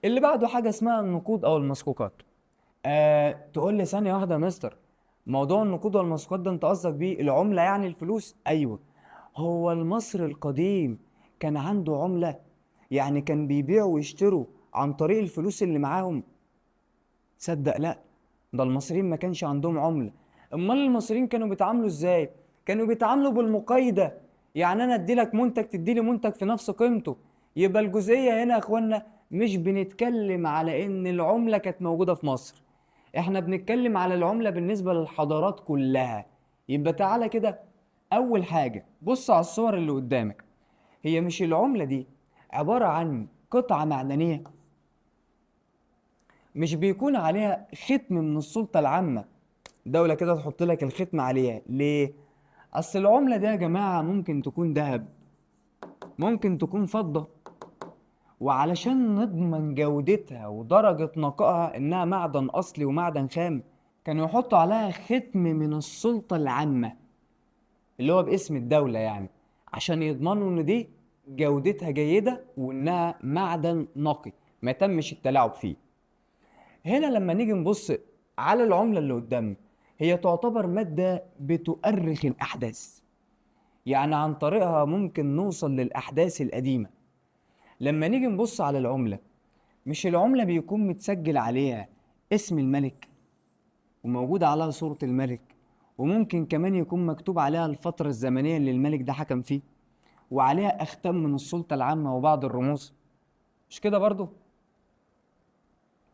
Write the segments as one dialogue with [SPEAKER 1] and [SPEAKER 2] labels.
[SPEAKER 1] اللي بعده حاجة اسمها النقود أو المسكوكات. تقول لي ثانية واحدة يا مستر، موضوع النقود والمسكوكات ده أنت قصدك بيه العملة يعني الفلوس؟ أيوه. هو المصري القديم كان عنده عملة؟ يعني كان بيبيعوا ويشتروا عن طريق الفلوس اللي معاهم؟ صدق لا، ده المصريين ما كانش عندهم عملة. امال المصريين كانوا بيتعاملوا ازاي؟ كانوا بيتعاملوا بالمقايضة. يعني انا ادي لك منتج تدي لي منتج في نفس قيمته. يبقى الجزئية هنا يا اخوانا مش بنتكلم على ان العملة كانت موجودة في مصر، احنا بنتكلم على العملة بالنسبة للحضارات كلها. يبقى تعالى كده، اول حاجة بص على الصور اللي قدامك. هي مش العملة دي عبارة عن قطعة معدنية؟ مش بيكون عليها ختم من السلطة العامة؟ دولة كده تحط لك الختم عليها ليه؟ أصل العملة دي يا جماعة ممكن تكون ذهب، ممكن تكون فضة، وعلشان نضمن جودتها ودرجة نقائها إنها معدن أصلي ومعدن خام، كانوا يحطوا عليها ختم من السلطة العامة اللي هو باسم الدولة يعني، عشان يضمنوا إن دي جودتها جيدة وإنها معدن نقي ما تمش التلاعب فيه. هنا لما نيجي نبص على العملة اللي قدامنا، هي تعتبر مادة بتؤرخ الأحداث، يعني عن طريقها ممكن نوصل للأحداث القديمة. لما نيجي نبص على العملة، مش العملة بيكون متسجل عليها اسم الملك وموجود عليها صورة الملك، وممكن كمان يكون مكتوب عليها الفترة الزمنية اللي الملك ده حكم فيه، وعليها أختام من السلطة العامة وبعض الرموز؟ مش كده برضو؟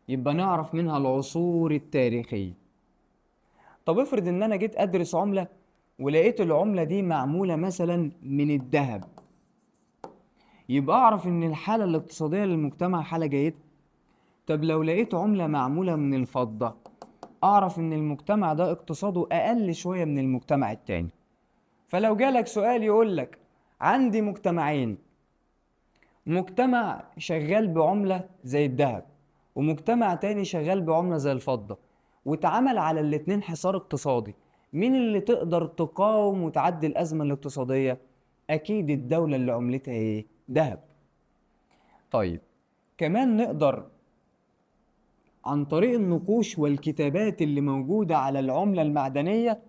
[SPEAKER 1] يبقى نعرف منها العصور التاريخية. طب افرض ان انا جيت ادرس عملة ولقيت العملة دي معمولة مثلا من الذهب، يبقى اعرف ان الحالة الاقتصادية للمجتمع حالة جيدة. طب لو لقيت عملة معمولة من الفضة، اعرف ان المجتمع ده اقتصاده اقل شوية من المجتمع التاني. فلو جالك سؤال يقولك عندي مجتمعين، مجتمع شغال بعملة زي الذهب ومجتمع تاني شغال بعملة زي الفضة، واتعمل على الاتنين حصار اقتصادي، مين اللي تقدر تقاوم وتعدي الأزمة الاقتصادية؟ أكيد الدولة اللي عملتها إيه؟ ذهب. طيب، كمان نقدر عن طريق النقوش والكتابات اللي موجودة على العملة المعدنية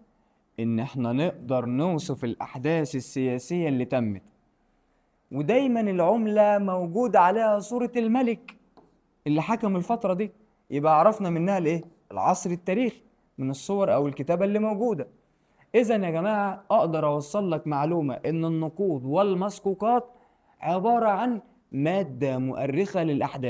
[SPEAKER 1] إن إحنا نقدر نوصف الأحداث السياسية اللي تمت، ودايما العملة موجود عليها صورة الملك اللي حكم الفترة دي. يبقى عرفنا منها الايه؟ العصر التاريخي من الصور او الكتابة اللي موجودة. اذا يا جماعة اقدر اوصل لك معلومة ان النقود والمسكوكات عبارة عن مادة مؤرخة للاحداث.